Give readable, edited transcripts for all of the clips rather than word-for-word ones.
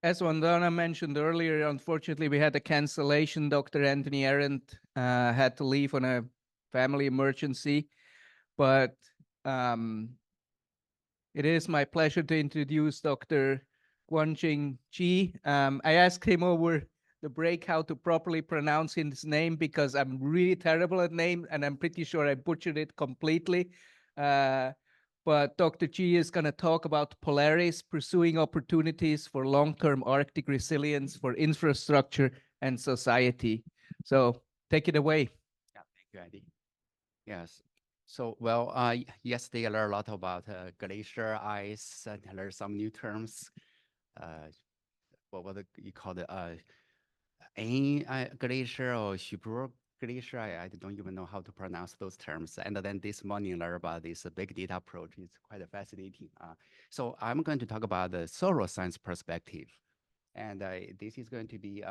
As Vandana mentioned earlier, unfortunately, we had a cancellation. Dr. Anthony Arendt had to leave on a family emergency, but um, it is my pleasure to introduce Dr. Guangqing Chi. I asked him over the break how to properly pronounce his name because I'm really terrible at name and I'm pretty sure I butchered it completely. Uh, but Dr. Chi is going to talk about Polaris, pursuing opportunities for long-term Arctic resilience for infrastructure and society. So take it away. Yeah, thank you, Andy. Yes. So, well, yesterday I learned a lot about glacier ice and I learned some new terms. Uh, what you call it? Ain glacier or Shibur glacier. I don't even know how to pronounce those terms. And then this morning, learn about this big data approach. It's quite fascinating. So I'm going to talk about the soil science perspective, and this is going to be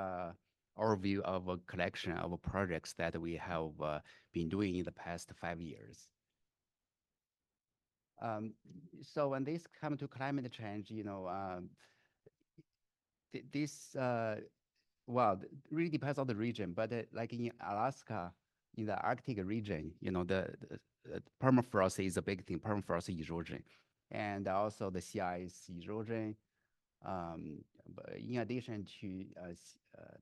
overview of a collection of projects that we have been doing in the past 5 years. Um, so when this comes to climate change, this well, really depends on the region, but like in Alaska, in the Arctic region, the permafrost is a big thing, permafrost erosion, and also the sea ice erosion. But in addition to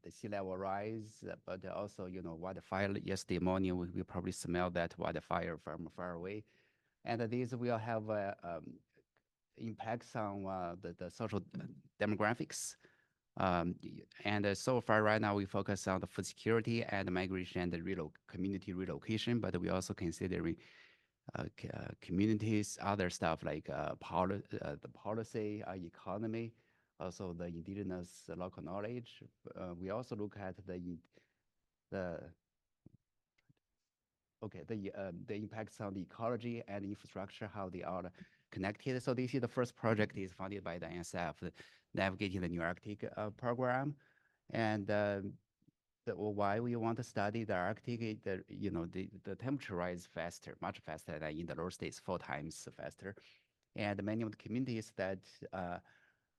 the sea level rise, but also, wildfire. Yesterday morning, we probably smell that wildfire from far away, and these will have impacts on the social demographics. And so far, right now, we focus on the food security and migration and the community relocation, but we also considering communities, other stuff like the policy, economy, also the indigenous local knowledge. We also look at the the impacts on the ecology and infrastructure, how they are connected. So this is the first project is funded by the NSF, Navigating the New Arctic program. And why we want to study the Arctic, the temperature rise faster, much faster than in the lower states, 4 times faster. And many of the communities that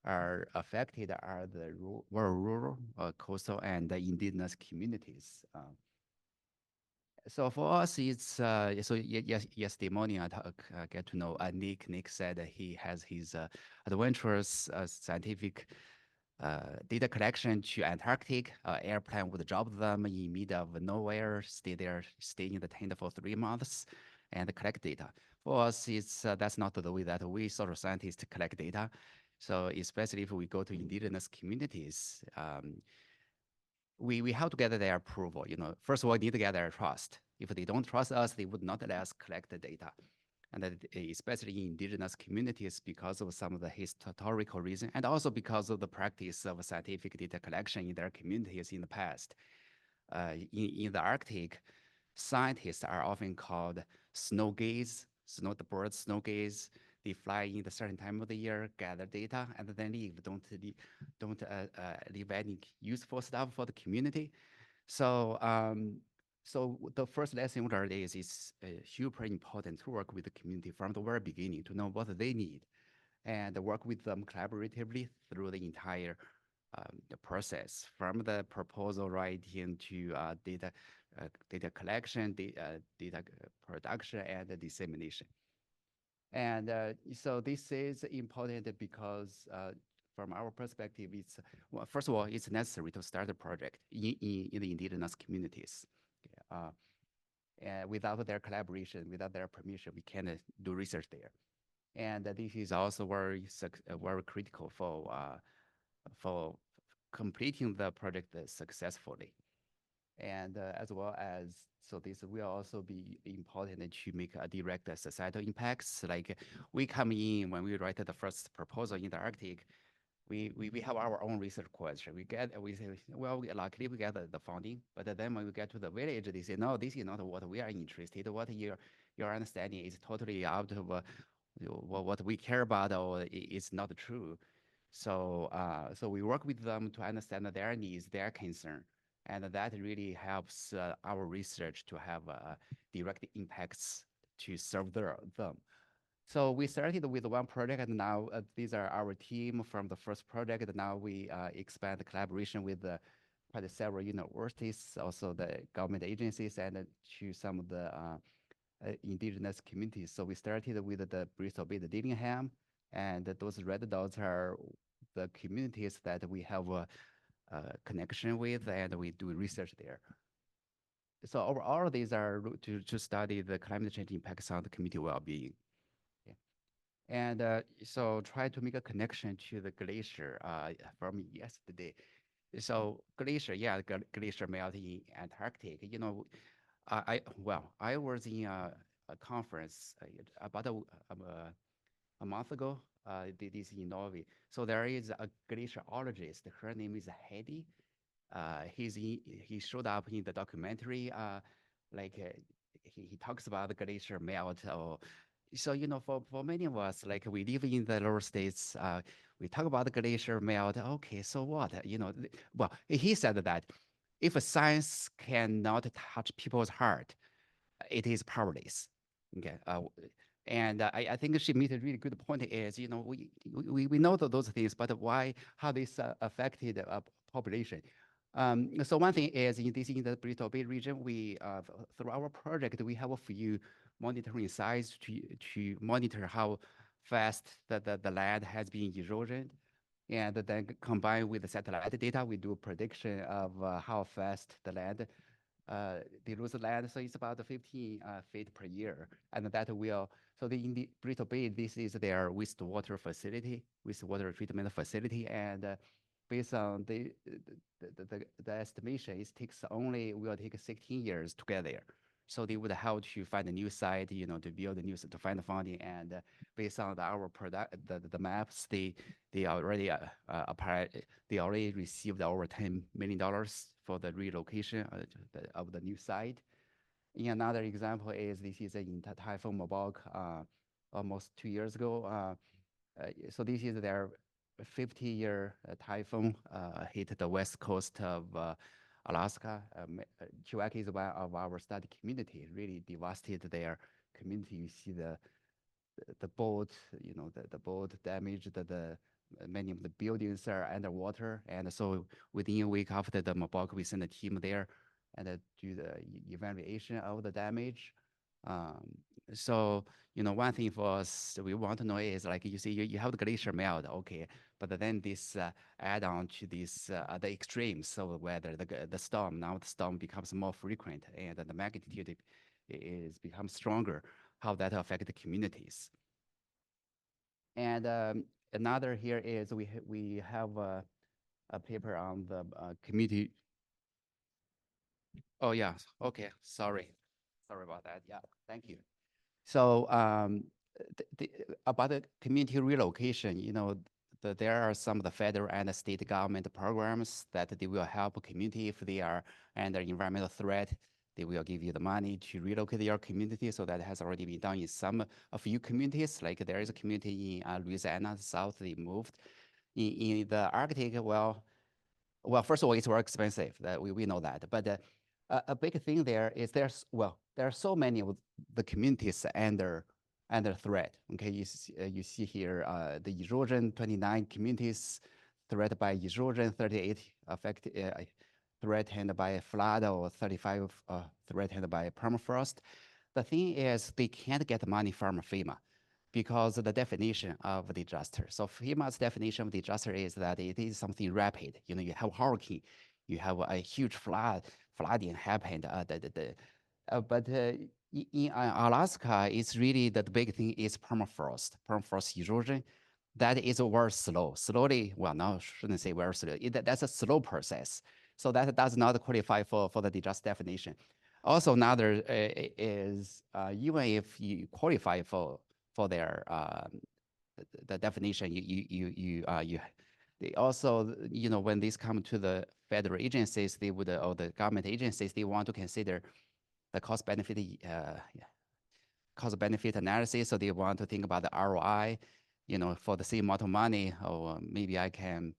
are affected are the rural, coastal, and the indigenous communities. So for us, it's yesterday morning get to know Nick. Nick said that he has his adventurous scientific data collection to Antarctic. Airplane would drop them in mid of nowhere, stay in the tent for 3 months, and collect data. For us, it's that's not the way that we social scientists collect data. So especially if we go to indigenous communities, we have to get their approval. First of all, we need to get their trust. If they don't trust us, they would not let us collect the data. And that, especially in indigenous communities, because of some of the historical reason, and also because of the practice of scientific data collection in their communities in the past. In the Arctic, scientists are often called snow gaze, the birds snow gaze. They fly in a certain time of the year, gather data, and then leave. Don't leave any useful stuff for the community. So, so the first lesson we learned is it's super important to work with the community from the very beginning to know what they need and work with them collaboratively through the entire the process, from the proposal writing to data collection, data production, and the dissemination. And so this is important because from our perspective, it's, well, first of all, it's necessary to start a project in the indigenous communities. Uh, and without their collaboration, without their permission, we cannot do research there. And this is also very critical for completing the project successfully. And as well as, so this will also be important to make a direct societal impacts. Like we come in when we write the first proposal in the Arctic, we have our own research question. We say, well, luckily we get the funding, but then when we get to the village, they say, no, this is not what we are interested. What your understanding is totally out of what we care about, or it's not true. So so we work with them to understand their needs, their concern, and that really helps our research to have direct impacts to serve them. So we started with one project, and now these are our team from the first project. And now we expand the collaboration with quite several universities, also the government agencies, and to some of the indigenous communities. So we started with the Bristol Bay, the Dillingham, and those red dots are the communities that we have a connection with, and we do research there. So all these are to study the climate change impacts on the community well-being. Yeah. And so try to make a connection to the glacier from yesterday. So glacier, yeah, glacier melt in Antarctic. I was in a conference about a month ago. This in Norway. So there is a glaciologist. Her name is Heidi. He showed up in the documentary. Like he talks about the glacier melt. Or, so for many of us, like we live in the lower states, we talk about the glacier melt. Okay, so what? Well, he said that if a science cannot touch people's heart, it is powerless. Okay. And I think she made a really good point is, we know those things, but why, how this affected population. So one thing is in the Bristol Bay region, we through our project, we have a few monitoring sites to monitor how fast the land has been eroded. And then combined with the satellite data, we do prediction of how fast the land they lose land, so it's about 15 feet per year, and that will. So in the Bristol Bay, this is their wastewater facility, wastewater treatment facility, and based on the estimation, it takes only will take 16 years to get there. So they would have to find a new site, to build a new to find the funding, and based on our product, the maps, they already applied, they already received over $10 million for the relocation of the new site. And another example is this is in Typhoon Mabok almost 2 years ago. So this is their 50-year typhoon hit the west coast of Alaska. Chilliwack is one of our study community, really devastated their community. You see the boat, the boat damaged, the many of the buildings are underwater. And so within a week after the Mabok, we sent a team there and do the evaluation of the damage. Um, so, one thing for us we want to know is like you see, you have the glacier melt, okay, but then this add on to this the extremes. So whether the storm, now the storm becomes more frequent and the magnitude is becomes stronger, how that affect the communities. And another here is we have a paper on the community. Oh yeah, okay, sorry about that. Yeah, thank you. So about the community relocation, there are some of the federal and the state government programs that they will help community if they are under environmental threat. They will give you the money to relocate your community. So that has already been done in some a few communities. Like there is a community in Louisiana South. They moved in the Arctic. Well, first of all, it's very expensive. That we know that, but a big thing there is there are so many of the communities under threat. Okay, you see here the erosion, 29 communities threatened by erosion, 38 affected threatened by flood, or 35 threatened by permafrost. The thing is, they can't get money from FEMA because of the definition of disaster. So FEMA's definition of disaster is that it is something rapid. You have hurricane, you have a huge flooding happened. But in Alaska, it's really the big thing is permafrost erosion. That is very slow. Slowly, well, no, shouldn't say very slow. That's a slow process. So that does not qualify for the disaster definition. Also, another is even if you qualify for their the definition, they also, when these come to the federal agencies, they would or the government agencies, they want to consider the cost benefit analysis. So they want to think about the ROI, for the same amount of money, or maybe I can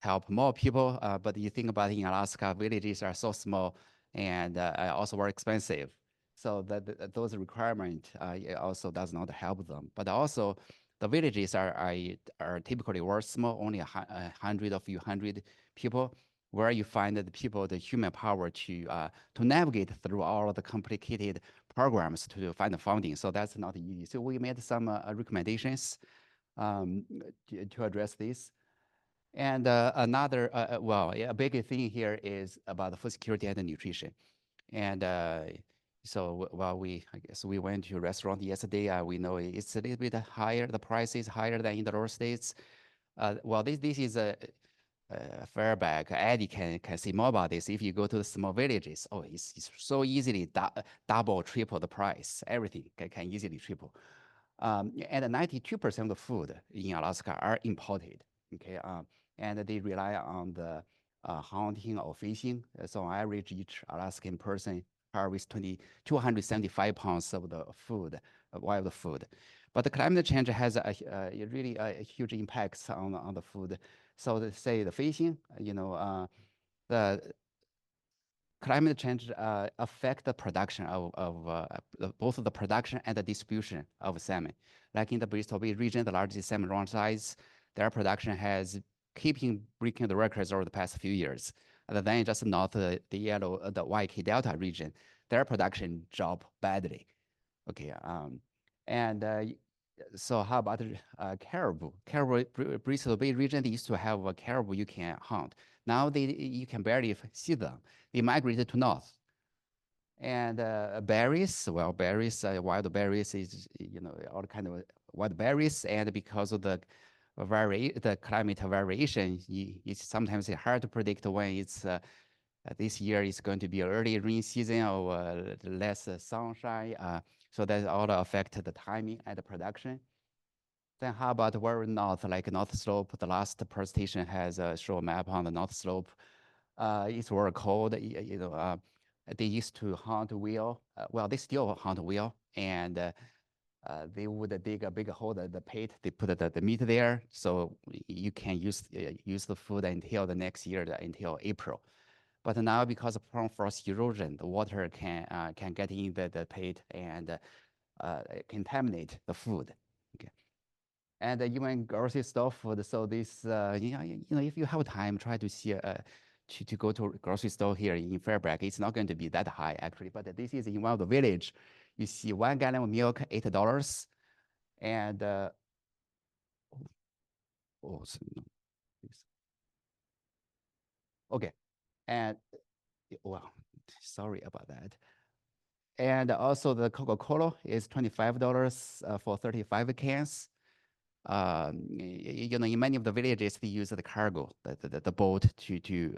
help more people. But you think about in Alaska, villages are so small and also very expensive. So those requirement it also does not help them. But also, the villages are typically very small, only a hundred of few hundred people, where you find the people, the human power to navigate through all of the complicated programs to find the funding. So that's not easy. So we made some recommendations um, to address this. And another, well, yeah, a big thing here is about the food security and the nutrition. And so, well, I guess we went to a restaurant yesterday. We know it's a little bit higher. The price is higher than in the lower states. Well, this is a Fairback. Eddie can say more about this. If you go to the small villages, oh, it's so easily double, triple the price. Everything can easily triple. And 92% of the food in Alaska are imported. Okay, and they rely on the hunting or fishing. So on average, each Alaskan person harvests 275 pounds of the food, wild food. But the climate change has really a huge impacts on the food. So say the fishing, the climate change affect the production of both the production and the distribution of salmon. Like in the Bristol Bay region, the largest salmon run size, their production has keeping breaking the records over the past few years. And then just not the YK Delta region, their production dropped badly. Okay, and so how about caribou? Caribou, Bristol Bay region, they used to have a caribou you can hunt. Now you can barely see them. They migrated to north. And berries, well, berries, wild berries is, all kind of wild berries. And because of the climate variation, it's sometimes hard to predict when this year is going to be early rain season or less sunshine. So that all affect the timing and the production. Then how about very north, like North Slope? The last presentation has a show map on the North Slope. It's very cold. They used to hunt whale. Well, they still hunt whale, and they would dig a big hole in the pit. They put the meat there, so you can use the food until the next year, until April. But now, because of permafrost erosion, the water can get in the pit and contaminate the food. Okay. And even grocery store food. So this, if you have time, try to see to go to a grocery store here in Fairbank. It's not going to be that high actually, but this is in one of the village. You see 1 gallon of milk, $8, and oh, no, okay, and well, sorry about that. And also the Coca-Cola is $25 for 35 cans. In many of the villages, they use the cargo, the boat to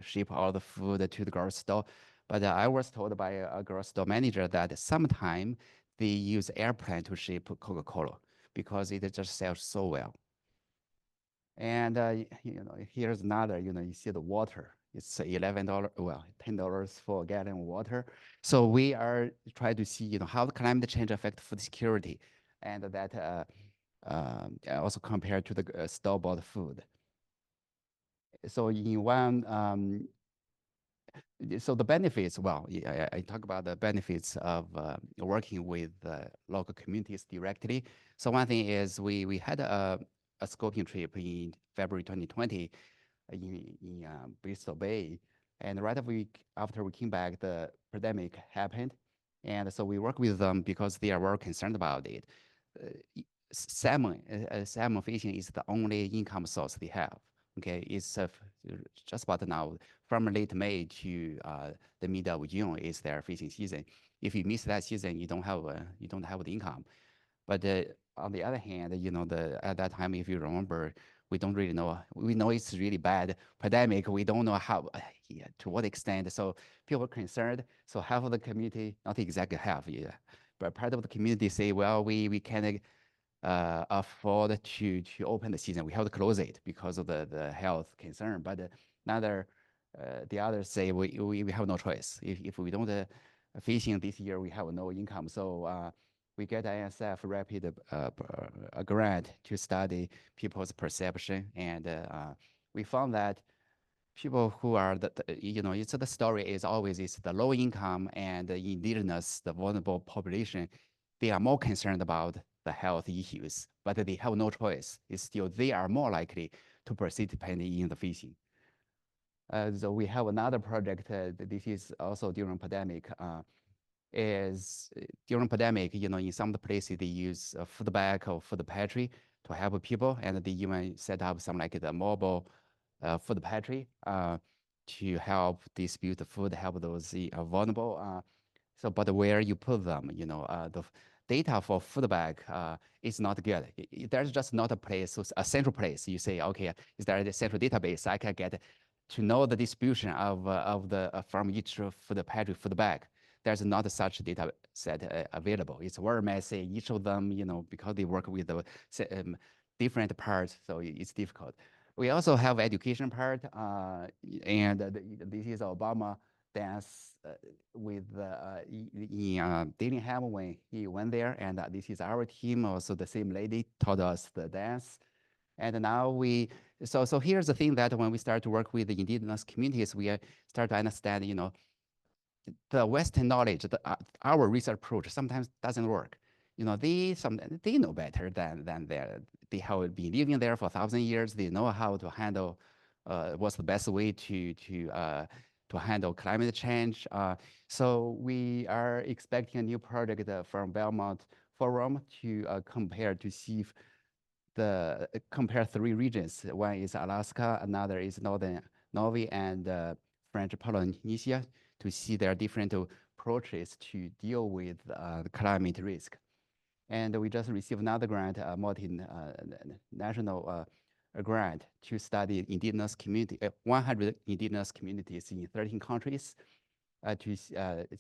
ship all the food to the grocery store. But I was told by a grocery store manager that sometimes they use airplane to ship Coca-Cola because it just sells so well. And here's another. You see the water. It's $11, well, $10 for a gallon of water. So we are trying to see, how the climate change affect food security, and that also compared to the store-bought food. So in one, so the benefits, well, yeah, I talk about the benefits of working with local communities directly. So one thing is we had a scoping trip in February 2020 in Bristol Bay. And right after we came back, the pandemic happened. And so we work with them because they are very concerned about it. Salmon fishing is the only income source they have. Okay, it's just about now from late May to the middle of June is their fishing season. If you miss that season, you don't have the income. But on the other hand, at that time, if you remember, we don't really know. We know it's really bad pandemic. We don't know how, yeah, to what extent. So people are concerned. So half of the community, not exactly half, yeah, but part of the community say, well, we can afford to open the season. We have to close it because of the health concern. But the others say we have no choice. If we don't fishing this year, we have no income. So we get ISF rapid a grant to study people's perception, and we found that people who are you know, it's the story is always is the low income and the indigenous, the vulnerable population. They are more concerned about the health issues, but they have no choice. It's still they are more likely to participate in the fishing. So we have another project. This is also during pandemic. Is during pandemic, you know, in some places they use a food bank or food pantry to help people, and they even set up some like the mobile food pantry to help distribute the food, help those vulnerable. So, but where you put them, you know, data for food bank is not good. There's just not a place, so a central place. You say, okay, is there a central database I can get to know the distribution of the from each food pantry food bag? There's not such data set available. It's very messy. Each of them, you know, because they work with the different parts, so it's difficult. We also have education part, and this is Obama dance with Dillingham when he went there, and this is our team. Also, the same lady taught us the dance, and now so here's the thing that when we start to work with the indigenous communities, we start to understand, you know, the Western knowledge, our research approach sometimes doesn't work. You know, they know better than they have been living there for 1,000 years. They know how to handle what's the best way to handle climate change. So we are expecting a new project from Belmont Forum to compare to see if the compare three regions. One is Alaska, another is Northern Norway, and French Polynesia to see their different approaches to deal with the climate risk. And we just received another grant, a multinational grant to study indigenous community, 100 indigenous communities in 13 countries to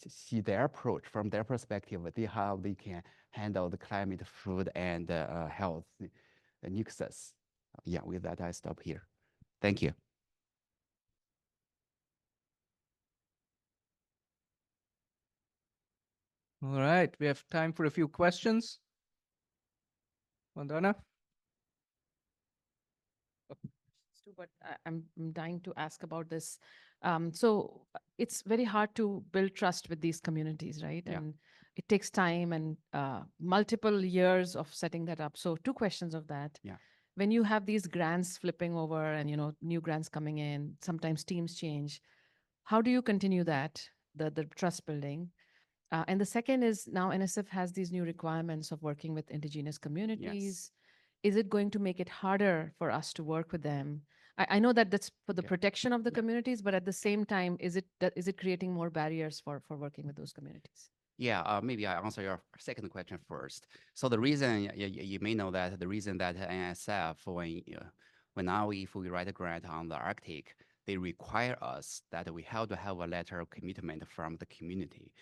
see their approach from their perspective, how they can handle the climate, food, and health nexus. Yeah, with that, I stop here. Thank you. All right, we have time for a few questions. Vandana? But I'm dying to ask about this. So it's very hard to build trust with these communities, right? Yeah. And it takes time and multiple years of setting that up. So two questions of that. Yeah. When you have these grants flipping over and new grants coming in, sometimes teams change. How do you continue that, the trust building? And the second is now NSF has these new requirements of working with indigenous communities. Is it going to make it harder for us to work with them? I know that that's for the Yeah. protection of the Yeah. communities, but at the same time, is it creating more barriers for working with those communities? Yeah, maybe I answer your second question first. So the reason you may know that the reason that NSF when now if we write a grant on the Arctic, they require us that we have to have a letter of commitment from the community.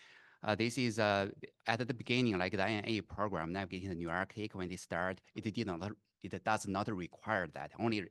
This is at the beginning, like the INA program, navigating the new Arctic. When they start, it does not require that, only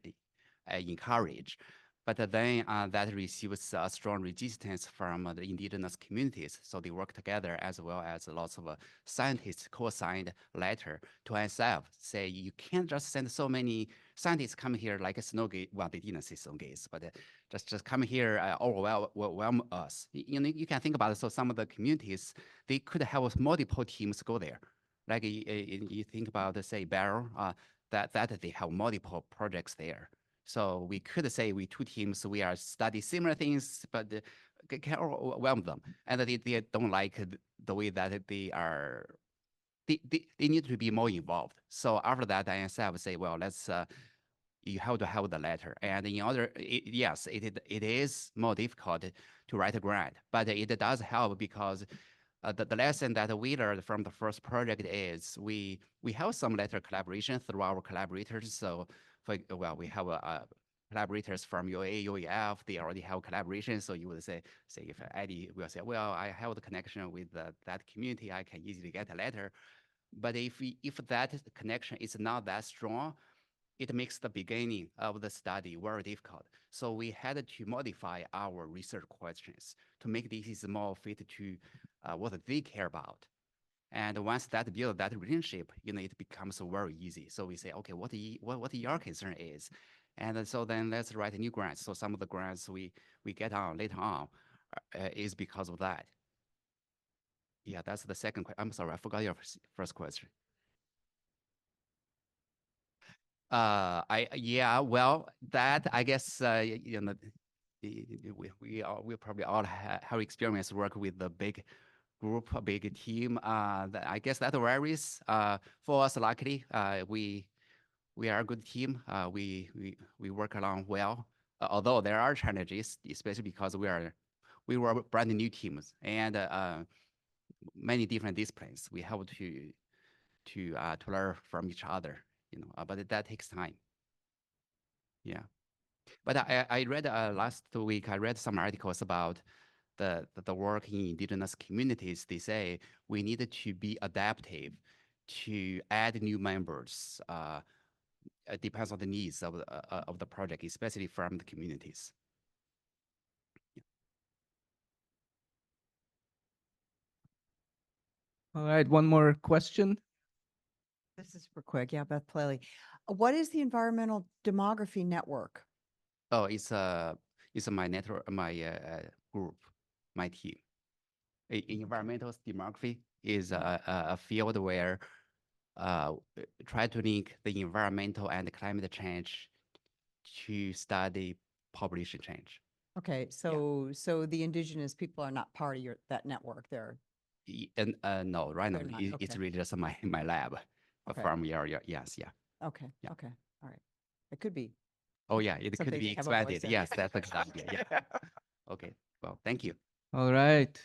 encourage. But then that receives a strong resistance from the indigenous communities. So they work together as well as lots of scientists co-signed letter to NSF, say you can't just send so many scientists come here like a snow gate. Well, they didn't say snow gates, but just come here, overwhelm us. You know, you can think about it. So some of the communities, they could have multiple teams go there. Like you think about, say, Barrow, that they have multiple projects there. So we could say we two teams, we are study similar things, but can overwhelm them. And they don't like the way that they need to be more involved. So after that, INSF say, well, let's, you have to have the letter. And in order, yes, it is more difficult to write a grant, but it does help because the lesson that we learned from the first project is we have some letter collaboration through our collaborators. So we have collaborators from UA, UEF, they already have collaboration. So you would say if Eddie will say, well, I have the connection with that community, I can easily get a letter. But if that connection is not that strong, it makes the beginning of the study very difficult. So we had to modify our research questions to make this more fit to what they care about. And once that build that relationship, you know, it becomes very easy. So we say, okay, what your concern is, And so then let's write new grants. So some of the grants we get on later on is because of that. Yeah, that's the second question. I'm sorry, I forgot your first question. Well, that I guess we probably all have experience work with the big group, a big team. I guess that varies. For us, luckily, we are a good team. We work along well. Although there are challenges, especially because we were brand new teams and many different disciplines. We have to learn from each other, but that takes time. Yeah. But I read last week, I read some articles about the work in indigenous communities. They say we need to be adaptive to add new members. It depends on the needs of the project, especially from the communities. All right, one more question. This is super quick. Yeah, Beth Plaley. What is the Environmental Demography Network? Oh, it's my network, my group, my team. Environmental demography is a field where try to link the environmental and climate change to study population change. Okay, so the indigenous people are not part of that network. They're And no, right now They're not, it's okay. really just my lab Okay. from your yes, yeah. okay. Yeah. Okay, all right. It could be. Oh yeah, it could Something be to have a voice expanded. in. Yes, that's exactly. Yeah. Okay. Well, thank you. All right.